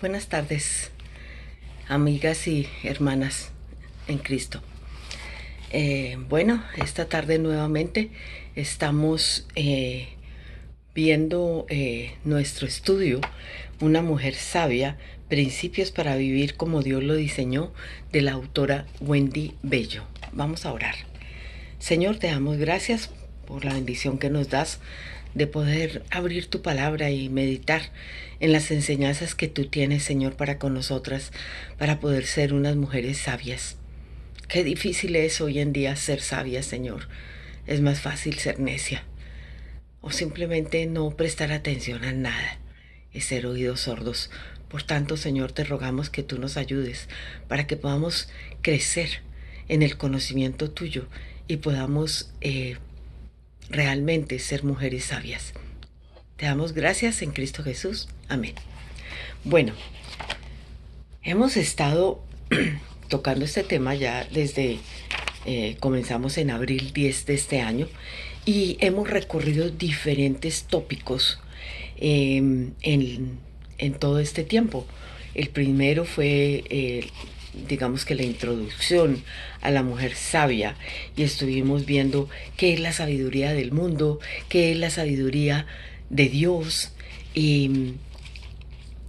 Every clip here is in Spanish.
Buenas tardes, amigas y hermanas en Cristo. Esta tarde nuevamente estamos viendo nuestro estudio, Una mujer sabia, principios para vivir como Dios lo diseñó, de la autora Wendy Bello. Vamos a orar. Señor, te damos gracias por la bendición que nos das de poder abrir tu palabra y meditar en las enseñanzas que tú tienes, Señor, para con nosotras, para poder ser unas mujeres sabias. Qué difícil es hoy en día ser sabia, Señor. Es más fácil ser necia o simplemente no prestar atención a nada, es ser oídos sordos. Por tanto, Señor, te rogamos que tú nos ayudes para que podamos crecer en el conocimiento tuyo y podamos realmente ser mujeres sabias. Te damos gracias en Cristo Jesús. Amén. Bueno, hemos estado tocando este tema ya desde comenzamos en abril 10 de este año y hemos recorrido diferentes tópicos en todo este tiempo. El primero fue digamos que la introducción a la mujer sabia, y estuvimos viendo qué es la sabiduría del mundo, qué es la sabiduría de Dios y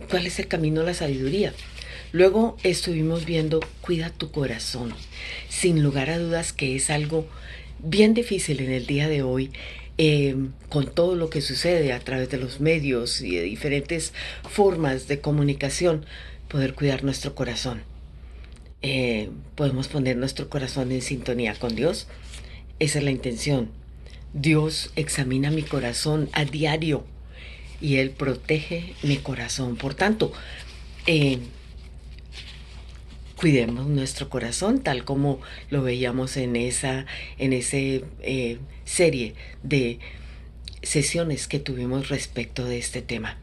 cuál es el camino a la sabiduría. Luego estuvimos viendo cuida tu corazón, sin lugar a dudas que es algo bien difícil en el día de hoy, con todo lo que sucede a través de los medios y de diferentes formas de comunicación, poder cuidar nuestro corazón. Podemos poner nuestro corazón en sintonía con Dios. Esa es la intención. Dios examina mi corazón a diario y Él protege mi corazón. Por tanto, cuidemos nuestro corazón, tal como lo veíamos en esa serie de sesiones que tuvimos respecto de este tema.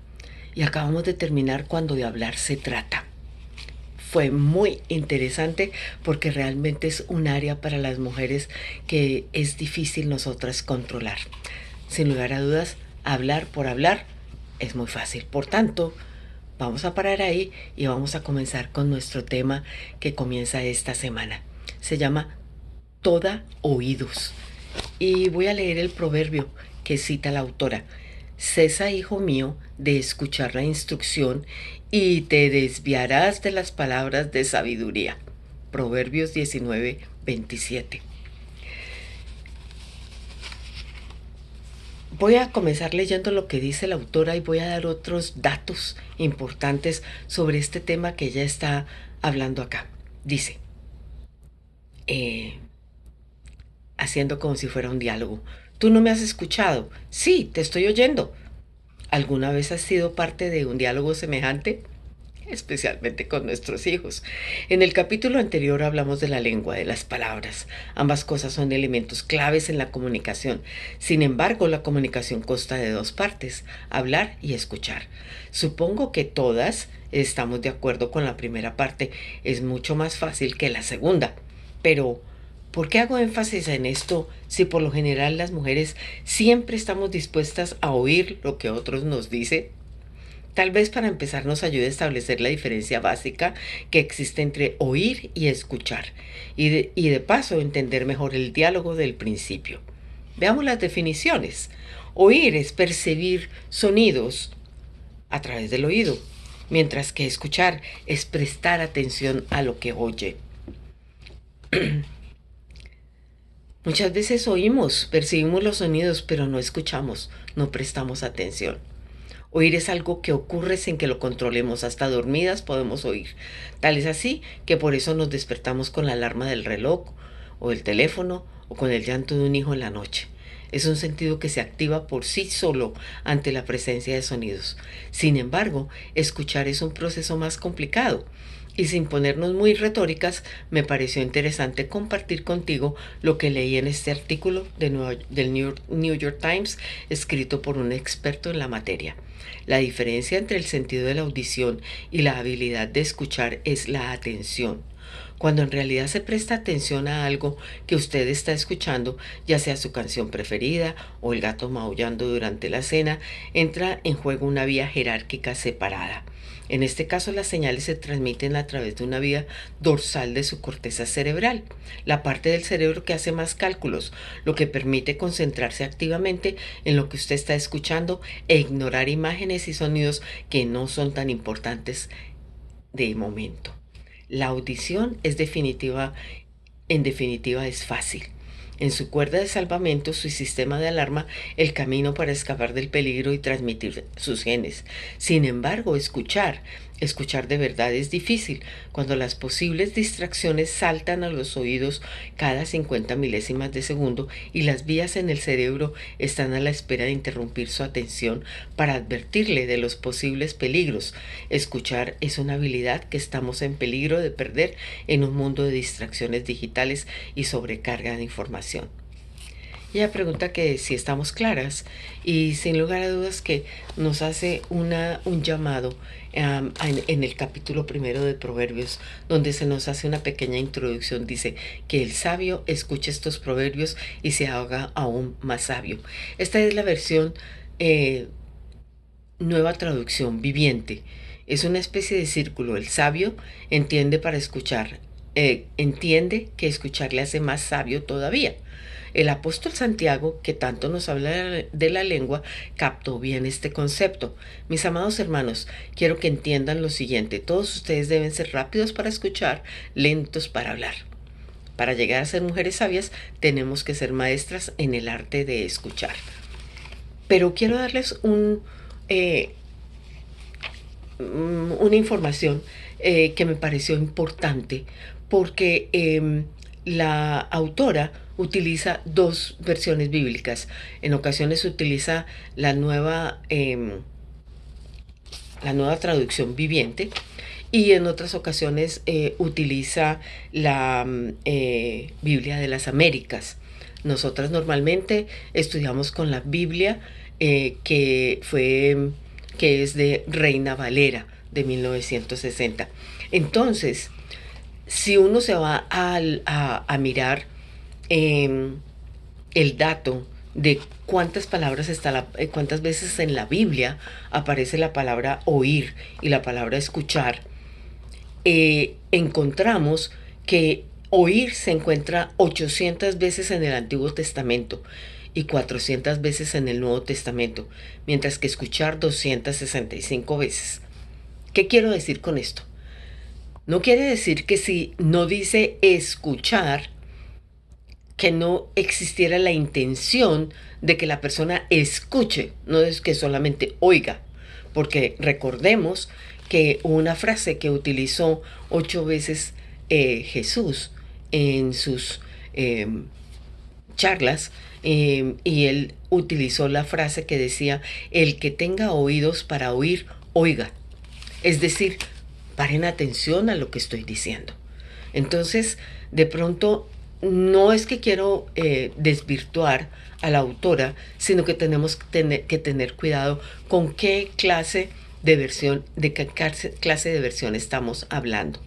Y acabamos de terminar cuando de hablar se trata. Fue muy interesante porque realmente es un área para las mujeres que es difícil nosotras controlar. Sin lugar a dudas, hablar por hablar es muy fácil. Por tanto, vamos a parar ahí y vamos a comenzar con nuestro tema que comienza esta semana. Se llama Toda oídos. Y voy a leer el proverbio que cita la autora. Cesa, hijo mío, de escuchar la instrucción y te desviarás de las palabras de sabiduría. Proverbios 19:27. Voy a comenzar leyendo lo que dice la autora y voy a dar otros datos importantes sobre este tema que ella está hablando acá. Dice, haciendo como si fuera un diálogo. ¿Tú no me has escuchado? Sí, te estoy oyendo. ¿Alguna vez has sido parte de un diálogo semejante? Especialmente con nuestros hijos. En el capítulo anterior hablamos de la lengua, de las palabras. Ambas cosas son elementos claves en la comunicación. Sin embargo, la comunicación consta de dos partes, hablar y escuchar. Supongo que todas estamos de acuerdo con la primera parte. Es mucho más fácil que la segunda. Pero, ¿por qué hago énfasis en esto si por lo general las mujeres siempre estamos dispuestas a oír lo que otros nos dicen? Tal vez para empezar nos ayude a establecer la diferencia básica que existe entre oír y escuchar, y de paso entender mejor el diálogo del principio. Veamos las definiciones. Oír es percibir sonidos a través del oído, mientras que escuchar es prestar atención a lo que oye. Muchas veces oímos, percibimos los sonidos, pero no escuchamos, no prestamos atención. Oír es algo que ocurre sin que lo controlemos. Hasta dormidas podemos oír. Tal es así que por eso nos despertamos con la alarma del reloj o del teléfono o con el llanto de un hijo en la noche. Es un sentido que se activa por sí solo ante la presencia de sonidos. Sin embargo, escuchar es un proceso más complicado. Y sin ponernos muy retóricas, me pareció interesante compartir contigo lo que leí en este artículo del New York Times, escrito por un experto en la materia. La diferencia entre el sentido de la audición y la habilidad de escuchar es la atención. cuando en realidad se presta atención a algo que usted está escuchando, ya sea su canción preferida o el gato maullando durante la cena, entra en juego una vía jerárquica separada. En este caso, las señales se transmiten a través de una vía dorsal de su corteza cerebral, la parte del cerebro que hace más cálculos, lo que permite concentrarse activamente en lo que usted está escuchando e ignorar imágenes y sonidos que no son tan importantes de momento. La audición es definitiva, en definitiva es fácil. En su cuerda de salvamento, su sistema de alarma, el camino para escapar del peligro y transmitir sus genes. Sin embargo, escuchar de verdad es difícil cuando las posibles distracciones saltan a los oídos cada 50 milésimas de segundo y las vías en el cerebro están a la espera de interrumpir su atención para advertirle de los posibles peligros. Escuchar es una habilidad que estamos en peligro de perder en un mundo de distracciones digitales y sobrecarga de información. Ella pregunta que si estamos claras y sin lugar a dudas que nos hace un llamado en el capítulo primero de Proverbios, donde se nos hace una pequeña introducción. Dice que el sabio escuche estos proverbios y se haga aún más sabio. Esta es la versión nueva traducción viviente. Es una especie de círculo. El sabio entiende para escuchar. Entiende que escuchar le hace más sabio todavía. El apóstol Santiago, que tanto nos habla de la lengua, captó bien este concepto. Mis amados hermanos, quiero que entiendan lo siguiente. Todos ustedes deben ser rápidos para escuchar, lentos para hablar. Para llegar a ser mujeres sabias, tenemos que ser maestras en el arte de escuchar. Pero quiero darles una información que me pareció importante, porque la autora utiliza dos versiones bíblicas. En ocasiones utiliza la nueva traducción viviente y en otras ocasiones utiliza la Biblia de las Américas. Nosotras normalmente estudiamos con la Biblia que es de Reina Valera de 1960. Entonces, si uno se va a mirar el dato de cuántas veces en la Biblia aparece la palabra oír y la palabra escuchar, encontramos que oír se encuentra 800 veces en el Antiguo Testamento y 400 veces en el Nuevo Testamento, mientras que escuchar 265 veces. ¿Qué quiero decir con esto? No quiere decir que si no dice escuchar, que no existiera la intención de que la persona escuche, no es que solamente oiga, porque recordemos que una frase que utilizó 8 veces Jesús en sus charlas, y él utilizó la frase que decía: el que tenga oídos para oír, oiga. Es decir, paren atención a lo que estoy diciendo. Entonces, de pronto, no es que quiero desvirtuar a la autora, sino que tenemos que tener cuidado con qué clase de versión estamos hablando.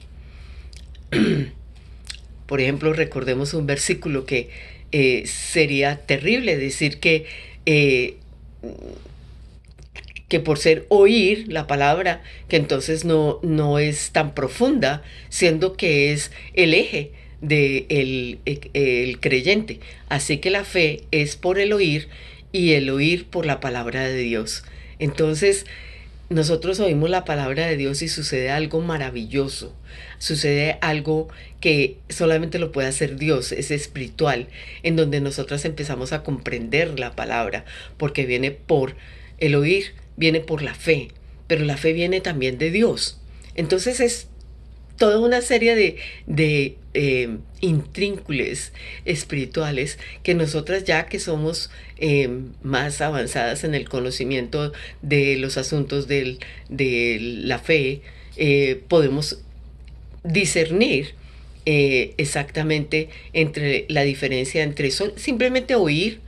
Por ejemplo, recordemos un versículo que sería terrible decir que por ser oír la palabra, que entonces no es tan profunda, siendo que es el eje del el creyente. Así que la fe es por el oír y el oír por la palabra de Dios. Entonces, nosotros oímos la palabra de Dios y sucede algo maravilloso. Sucede algo que solamente lo puede hacer Dios, es espiritual, en donde nosotras empezamos a comprender la palabra, porque viene por el oír, viene por la fe, pero la fe viene también de Dios. Entonces es toda una serie de intrínculos espirituales que nosotras, ya que somos más avanzadas en el conocimiento de los asuntos de la fe, podemos discernir exactamente entre la diferencia entre simplemente oír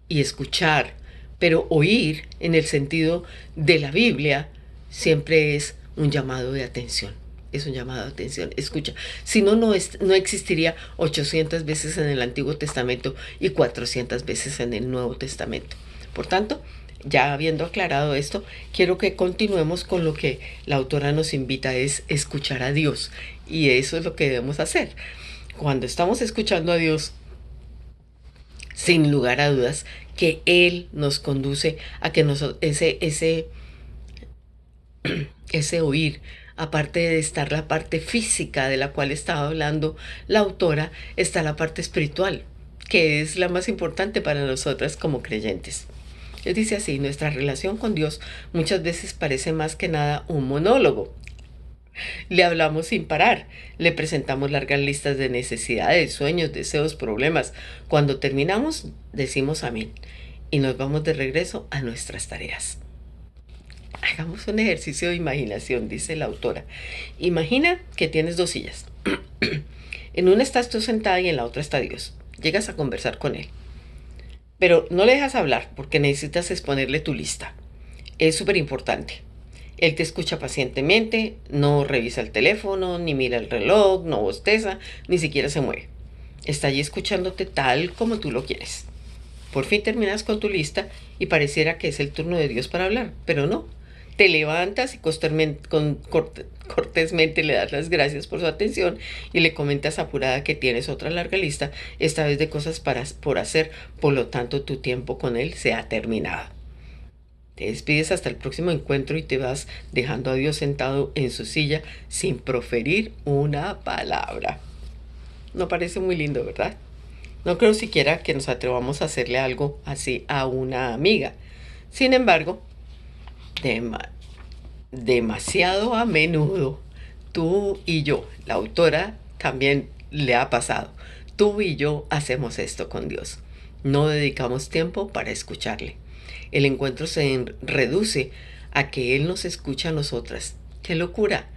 y escuchar. Pero oír, en el sentido de la Biblia, siempre es un llamado de atención. es un llamado de atención. Escucha, si no, no existiría 800 veces en el Antiguo Testamento y 400 veces en el Nuevo Testamento. Por tanto, ya habiendo aclarado esto, quiero que continuemos con lo que la autora nos invita, es escuchar a Dios. Y eso es lo que debemos hacer. Cuando estamos escuchando a Dios, sin lugar a dudas, que Él nos conduce a que ese oír, aparte de estar la parte física de la cual estaba hablando la autora, está la parte espiritual, que es la más importante para nosotras como creyentes. Él dice así: nuestra relación con Dios muchas veces parece más que nada un monólogo. Le hablamos sin parar, le presentamos largas listas de necesidades, sueños, deseos, problemas. Cuando terminamos, decimos amén y nos vamos de regreso a nuestras tareas. Hagamos un ejercicio de imaginación, dice la autora. Imagina que tienes dos sillas. En una estás tú sentada y en la otra está Dios. Llegas a conversar con Él, pero no le dejas hablar porque necesitas exponerle tu lista. Es súper importante. Él te escucha pacientemente, no revisa el teléfono, ni mira el reloj, no bosteza, ni siquiera se mueve. Está allí escuchándote tal como tú lo quieres. Por fin terminas con tu lista y pareciera que es el turno de Dios para hablar, pero no. Te levantas y cortésmente le das las gracias por su atención y le comentas apurada que tienes otra larga lista, esta vez de cosas por hacer, por lo tanto tu tiempo con Él se ha terminado. Te despides hasta el próximo encuentro y te vas dejando a Dios sentado en su silla sin proferir una palabra. No parece muy lindo, ¿verdad? No creo siquiera que nos atrevamos a hacerle algo así a una amiga. Sin embargo, demasiado a menudo, tú y yo, la autora también le ha pasado, tú y yo hacemos esto con Dios. No dedicamos tiempo para escucharle. El encuentro se reduce a que Él nos escucha a nosotras. ¡Qué locura!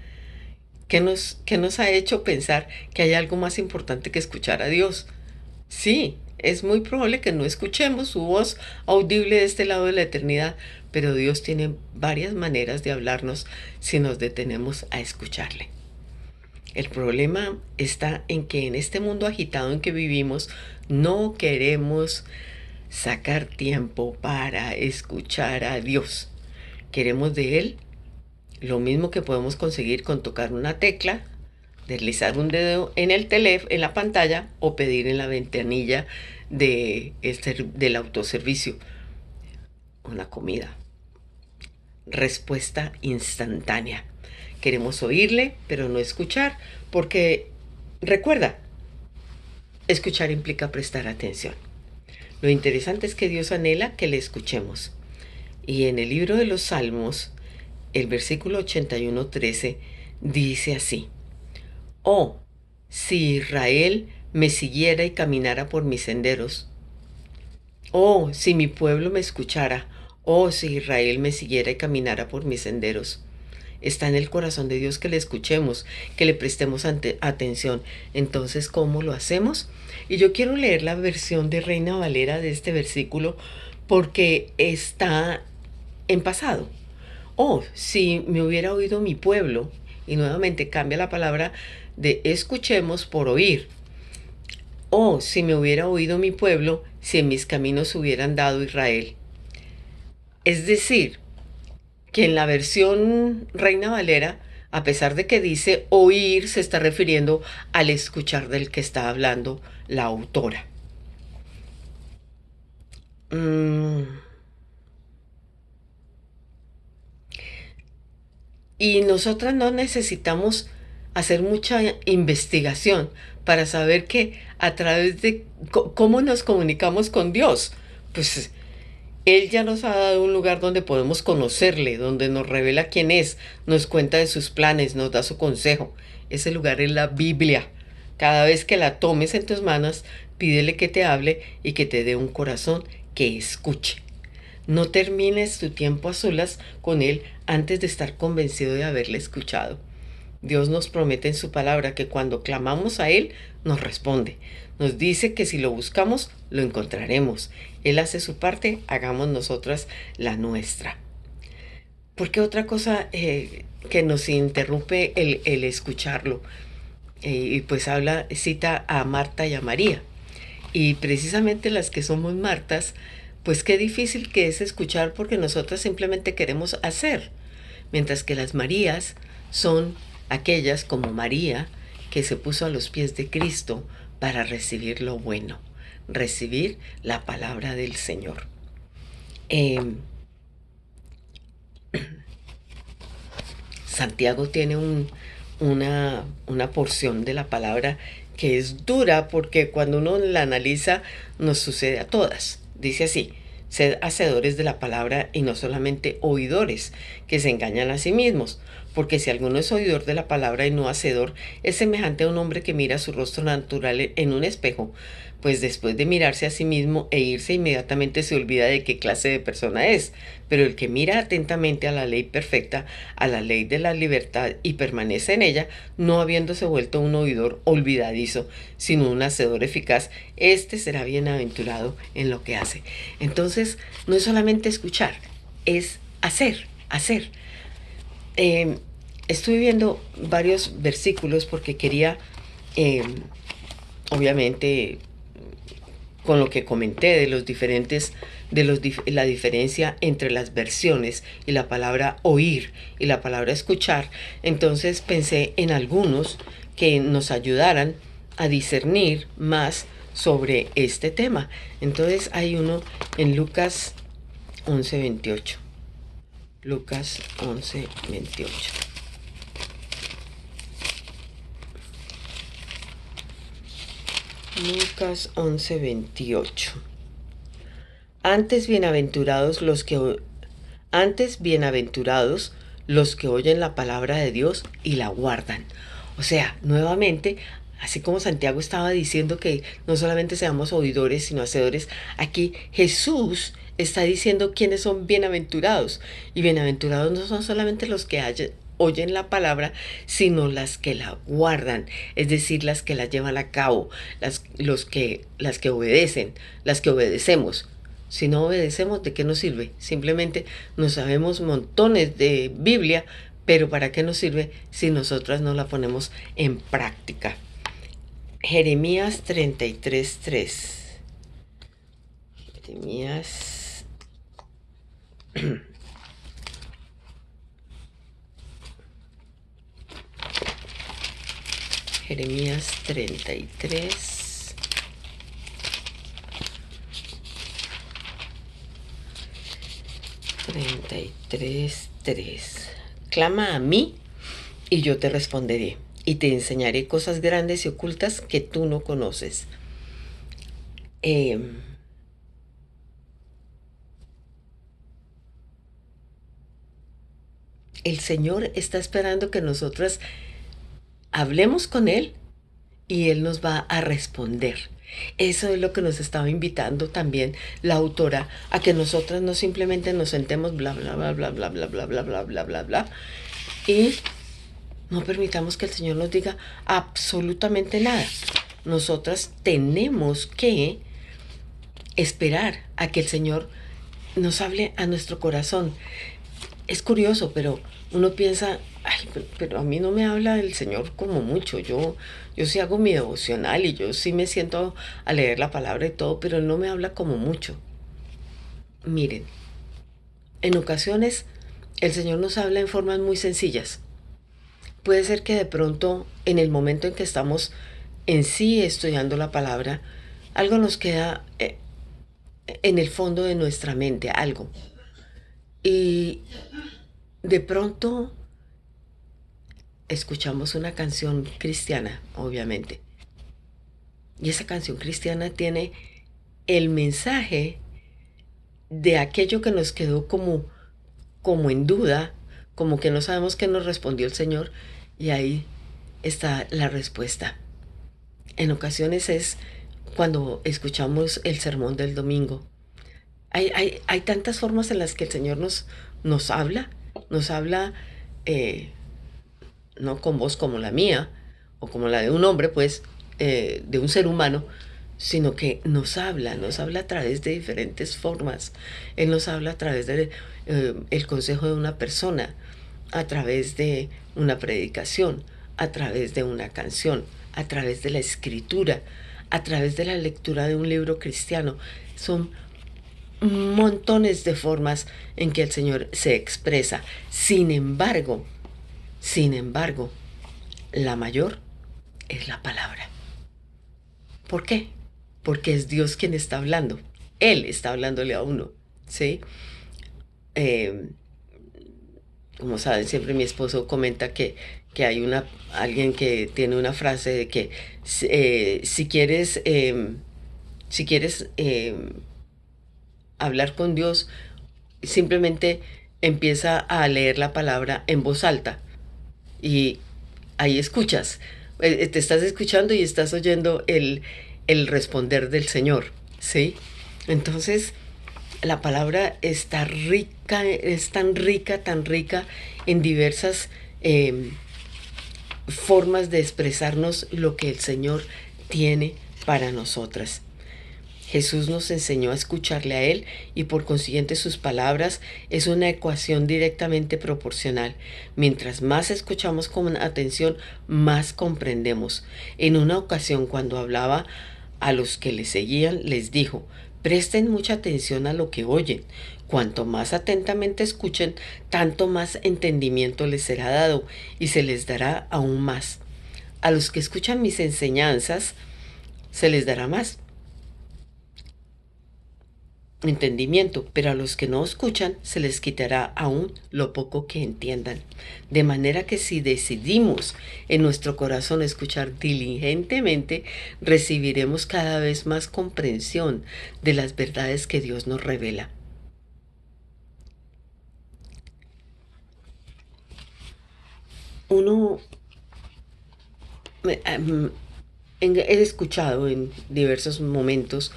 ¿Qué nos ha hecho pensar que hay algo más importante que escuchar a Dios? Sí, es muy probable que no escuchemos su voz audible de este lado de la eternidad, pero Dios tiene varias maneras de hablarnos si nos detenemos a escucharle. El problema está en que en este mundo agitado en que vivimos no queremos sacar tiempo para escuchar a Dios. Queremos de Él lo mismo que podemos conseguir con tocar una tecla, deslizar un dedo en el teléfono, en la pantalla, o pedir en la ventanilla del autoservicio una comida. Respuesta instantánea. Queremos oírle, pero no escuchar, porque recuerda, escuchar implica prestar atención. Lo interesante es que Dios anhela que le escuchemos. Y en el libro de los Salmos, el versículo 81:13 dice así: oh, si Israel me siguiera y caminara por mis senderos. Oh, si mi pueblo me escuchara. Oh, si Israel me siguiera y caminara por mis senderos. Está en el corazón de Dios que le escuchemos, que le prestemos atención. Entonces, ¿cómo lo hacemos? Y yo quiero leer la versión de Reina Valera de este versículo porque está en pasado. Oh, si me hubiera oído mi pueblo. Y nuevamente cambia la palabra de escuchemos por oír. Oh, si me hubiera oído mi pueblo, si en mis caminos hubiera andado Israel. Es decir, que en la versión Reina Valera, a pesar de que dice oír, se está refiriendo al escuchar del que está hablando la autora. Y nosotras no necesitamos hacer mucha investigación para saber que a través de cómo nos comunicamos con Dios, pues Él ya nos ha dado un lugar donde podemos conocerle, donde nos revela quién es, nos cuenta de sus planes, nos da su consejo. Ese lugar es la Biblia. Cada vez que la tomes en tus manos, pídele que te hable y que te dé un corazón que escuche. No termines tu tiempo a solas con Él antes de estar convencido de haberle escuchado. Dios nos promete en su palabra que cuando clamamos a Él, nos responde. Nos dice que si lo buscamos, lo encontraremos. Él hace su parte, hagamos nosotras la nuestra. Porque otra cosa que nos interrumpe el escucharlo. Y pues cita a Marta y a María. Y precisamente las que somos Martas, pues qué difícil que es escuchar porque nosotras simplemente queremos hacer. Mientras que las Marías son aquellas como María que se puso a los pies de Cristo para recibir lo bueno, recibir la palabra del Señor. Santiago tiene una porción de la palabra que es dura porque cuando uno la analiza nos sucede a todas. Dice así: sed hacedores de la palabra y no solamente oidores, que se engañan a sí mismos. Porque si alguno es oidor de la palabra y no hacedor, es semejante a un hombre que mira su rostro natural en un espejo, pues después de mirarse a sí mismo e irse inmediatamente se olvida de qué clase de persona es. Pero el que mira atentamente a la ley perfecta, a la ley de la libertad, y permanece en ella, no habiéndose vuelto un oidor olvidadizo, sino un hacedor eficaz, este será bienaventurado en lo que hace. Entonces, no es solamente escuchar, es hacer. Estuve viendo varios versículos porque quería, obviamente, con lo que comenté de los diferentes, la diferencia entre las versiones y la palabra oír y la palabra escuchar, entonces pensé en algunos que nos ayudaran a discernir más sobre este tema. Entonces hay uno en Lucas 11:28. Lucas 11:28. Lucas 11:28. Antes bienaventurados los que oyen la palabra de Dios y la guardan. O sea, nuevamente, así como Santiago estaba diciendo que no solamente seamos oidores, sino hacedores, aquí Jesús está diciendo quiénes son bienaventurados. Y bienaventurados no son solamente los que oyen la palabra, sino las que la guardan, es decir, las que la llevan a cabo, las que obedecen, las que obedecemos. Si no obedecemos, ¿de qué nos sirve? Simplemente no sabemos montones de Biblia, pero ¿para qué nos sirve si nosotras no la ponemos en práctica? Jeremías 33:3. Jeremías 33. Clama a mí y yo te responderé y te enseñaré cosas grandes y ocultas que tú no conoces. El Señor está esperando que nosotras hablemos con Él y Él nos va a responder. Eso es lo que nos estaba invitando también la autora, a que nosotras no simplemente nos sentemos bla bla bla bla bla bla bla bla bla bla bla bla y no permitamos que el Señor nos diga absolutamente nada. Nosotras tenemos que esperar a que el Señor nos hable a nuestro corazón. Es curioso, pero uno piensa, ay, pero a mí no me habla el Señor como mucho. Yo sí hago mi devocional y yo sí me siento a leer la palabra y todo, pero Él no me habla como mucho. Miren, en ocasiones el Señor nos habla en formas muy sencillas. Puede ser que de pronto, en el momento en que estamos en sí estudiando la palabra, algo nos queda en el fondo de nuestra mente, algo. Y de pronto escuchamos una canción cristiana, obviamente. Y esa canción cristiana tiene el mensaje de aquello que nos quedó como en duda, como que no sabemos qué nos respondió el Señor, y ahí está la respuesta. En ocasiones es cuando escuchamos el sermón del domingo. Hay tantas formas en las que el Señor nos habla no con voz como la mía o como la de un hombre, pues, de un ser humano, sino que nos habla a través de diferentes formas. Él nos habla a través de el consejo de una persona, a través de una predicación, a través de una canción, a través de la escritura, a través de la lectura de un libro cristiano. Son montones de formas en que el Señor se expresa. Sin embargo, la mayor es la palabra. ¿Por qué? Porque es Dios quien está hablando. Él está hablándole a uno, ¿sí? Eh, como saben, siempre mi esposo comenta que hay alguien que tiene una frase de que si quieres, si quieres hablar con Dios, simplemente empieza a leer la palabra en voz alta y ahí escuchas. Te estás escuchando y estás oyendo el responder del Señor, ¿sí? Entonces, la palabra está rica, es tan rica en diversas formas de expresarnos lo que el Señor tiene para nosotras. Jesús nos enseñó a escucharle a Él y por consiguiente sus palabras es una ecuación directamente proporcional. Mientras más escuchamos con atención, más comprendemos. En una ocasión, cuando hablaba a los que le seguían, les dijo: presten mucha atención a lo que oyen. Cuanto más atentamente escuchen, tanto más entendimiento les será dado y se les dará aún más. A los que escuchan mis enseñanzas, se les dará más entendimiento, pero a los que no escuchan se les quitará aún lo poco que entiendan. De manera que si decidimos en nuestro corazón escuchar diligentemente, recibiremos cada vez más comprensión de las verdades que Dios nos revela. Uno, he escuchado en diversos momentos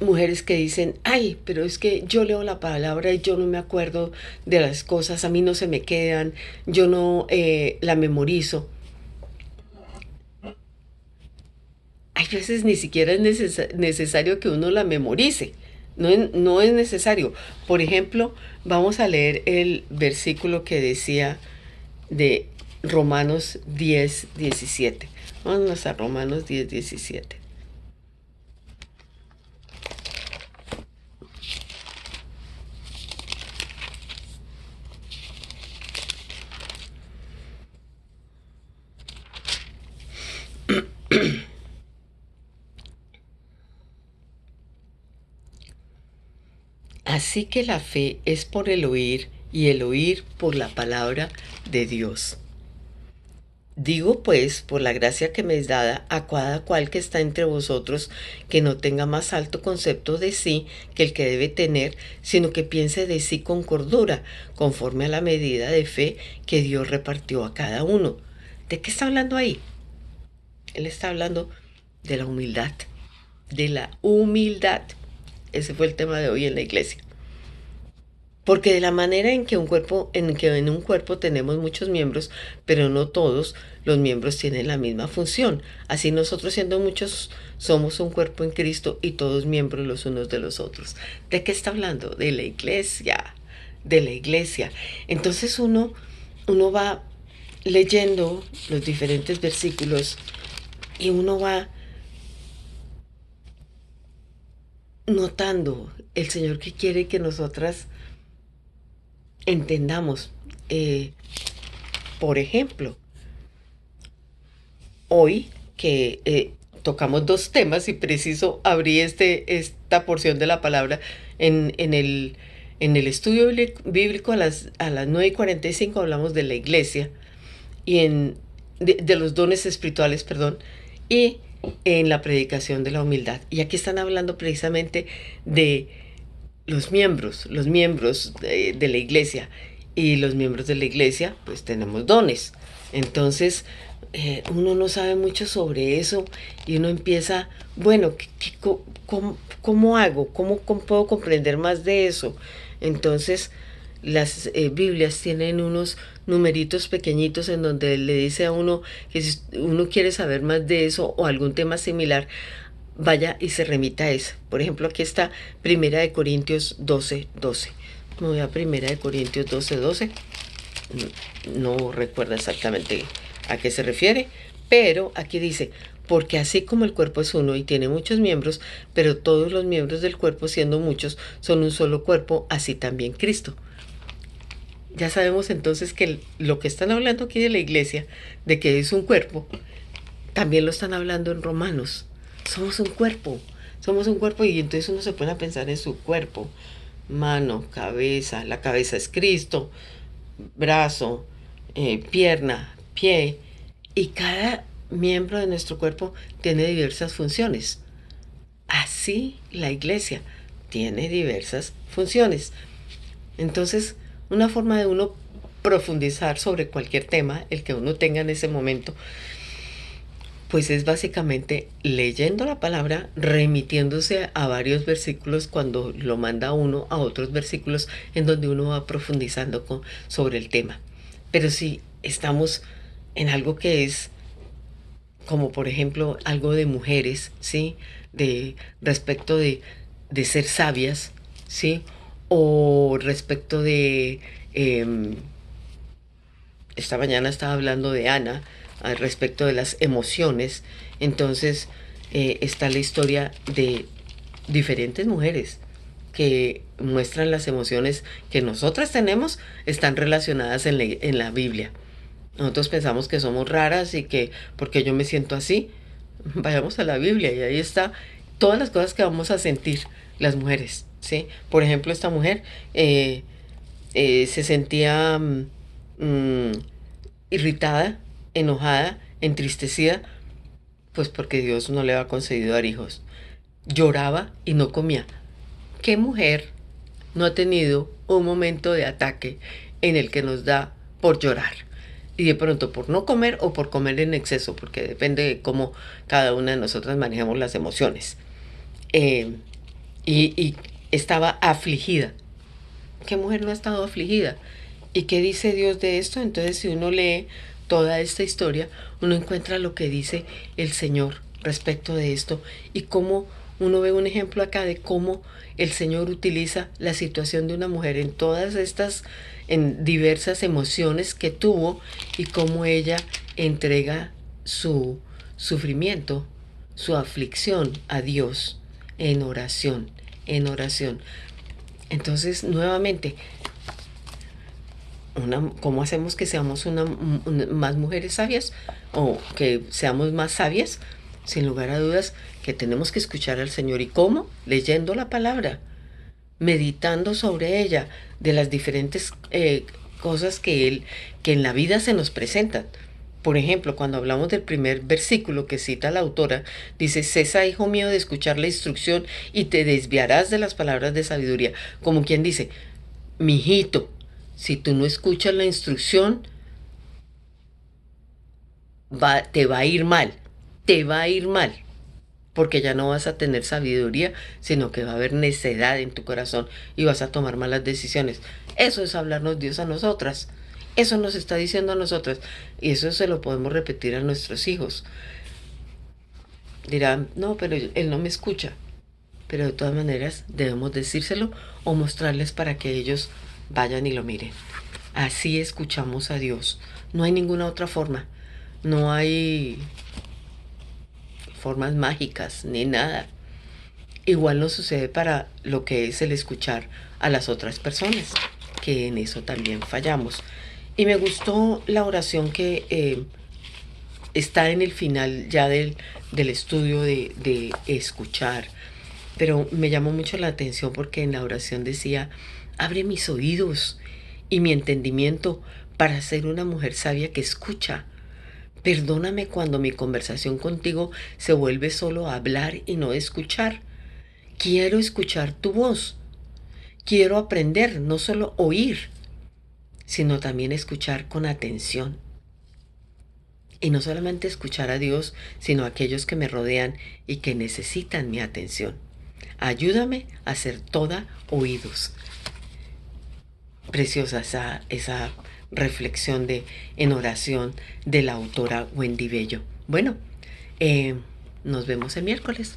mujeres que dicen: ay, pero es que yo leo la palabra y yo no me acuerdo de las cosas, a mí no se me quedan, yo no la memorizo. Hay veces ni siquiera es necesario que uno la memorice, no es necesario. Por ejemplo, vamos a leer el versículo que decía de Romanos 10:17. Vamos a Romanos 10:17. Así que la fe es por el oír y el oír por la palabra de Dios. Digo pues, por la gracia que me es dada, a cada cual que está entre vosotros, que no tenga más alto concepto de sí que el que debe tener, sino que piense de sí con cordura, conforme a la medida de fe que Dios repartió a cada uno. ¿De qué está hablando ahí? Él está hablando de la humildad, de la humildad. Ese fue el tema de hoy en la iglesia. Porque de la manera en que en un cuerpo tenemos muchos miembros, pero no todos los miembros tienen la misma función. Así nosotros, siendo muchos, somos un cuerpo en Cristo y todos miembros los unos de los otros. ¿De qué está hablando? De la iglesia, de la iglesia. Entonces uno va leyendo los diferentes versículos y uno va notando el Señor que quiere que nosotras entendamos. Por ejemplo, hoy que tocamos dos temas y preciso abrí esta porción de la palabra en el estudio bíblico a las 9:45 hablamos de la iglesia y de los dones espirituales, perdón, y en la predicación de la humildad. Y aquí están hablando precisamente de los miembros de la iglesia, y los miembros de la iglesia pues tenemos dones. Entonces uno no sabe mucho sobre eso y uno empieza, bueno, ¿cómo hago? ¿Cómo puedo comprender más de eso? Entonces las Biblias tienen unos numeritos pequeñitos en donde le dice a uno que si uno quiere saber más de eso o algún tema similar, vaya y se remita a eso. Por ejemplo, aquí está Primera de Corintios 12:12. Me voy a Primera de Corintios 12:12. No recuerdo exactamente a qué se refiere, pero aquí dice, porque así como el cuerpo es uno y tiene muchos miembros, pero todos los miembros del cuerpo, siendo muchos, son un solo cuerpo, así también Cristo. Ya sabemos entonces que lo que están hablando aquí de la iglesia, de que es un cuerpo, también lo están hablando en Romanos. Somos un cuerpo y entonces uno se pone a pensar en su cuerpo. Mano, cabeza, la cabeza es Cristo, brazo, pierna, pie, y cada miembro de nuestro cuerpo tiene diversas funciones. Así la iglesia tiene diversas funciones. Entonces, una forma de uno profundizar sobre cualquier tema, el que uno tenga en ese momento, pues es básicamente leyendo la palabra, remitiéndose a varios versículos cuando lo manda uno a otros versículos en donde uno va profundizando sobre el tema. Pero si estamos en algo que es como por ejemplo algo de mujeres, ¿sí? De respecto de ser sabias, ¿sí? O respecto de esta mañana estaba hablando de Ana al respecto de las emociones. Entonces está la historia de diferentes mujeres que muestran las emociones que nosotras tenemos, están relacionadas en la Biblia. Nosotros pensamos que somos raras y que porque yo me siento así, vayamos a la Biblia y ahí está todas las cosas que vamos a sentir las mujeres, ¿sí? Por ejemplo, esta mujer se sentía irritada, enojada, entristecida, pues porque Dios no le había concedido dar hijos. Lloraba y no comía. ¿Qué mujer no ha tenido un momento de ataque en el que nos da por llorar? Y de pronto por no comer o por comer en exceso, porque depende de cómo cada una de nosotras manejamos las emociones. Eh, y estaba afligida. ¿Qué mujer no ha estado afligida? ¿Y qué dice Dios de esto? Entonces, si uno lee toda esta historia, uno encuentra lo que dice el Señor respecto de esto y cómo uno ve un ejemplo acá de cómo el Señor utiliza la situación de una mujer en todas estas, en diversas emociones que tuvo y cómo ella entrega su sufrimiento, su aflicción a Dios en oración, en oración. Entonces, nuevamente, ¿cómo hacemos que seamos más mujeres sabias o que seamos más sabias? Sin lugar a dudas que tenemos que escuchar al Señor. ¿Y cómo? Leyendo la palabra, meditando sobre ella, de las diferentes cosas que en la vida se nos presentan. Por ejemplo, cuando hablamos del primer versículo que cita la autora, dice, cesa, hijo mío, de escuchar la instrucción y te desviarás de las palabras de sabiduría. Como quien dice, mijito, si tú no escuchas la instrucción, te va a ir mal, te va a ir mal, porque ya no vas a tener sabiduría, sino que va a haber necedad en tu corazón y vas a tomar malas decisiones. Eso es hablarnos Dios a nosotras. Eso nos está diciendo a nosotras y eso se lo podemos repetir a nuestros hijos. Dirán, no, pero él no me escucha. Pero de todas maneras debemos decírselo o mostrarles para que ellos vayan y lo miren. Así escuchamos a Dios. No hay ninguna otra forma. No hay formas mágicas ni nada. Igual no sucede para lo que es el escuchar a las otras personas, que en eso también fallamos. Y me gustó la oración que está en el final ya del estudio de escuchar, pero me llamó mucho la atención porque en la oración decía, abre mis oídos y mi entendimiento para ser una mujer sabia que escucha. Perdóname cuando mi conversación contigo se vuelve solo hablar y no escuchar. Quiero escuchar tu voz. Quiero aprender, no solo oír, sino también escuchar con atención. Y no solamente escuchar a Dios, sino a aquellos que me rodean y que necesitan mi atención. Ayúdame a ser toda oídos. Preciosa esa reflexión en oración de la autora Wendy Bello. Bueno, nos vemos el miércoles.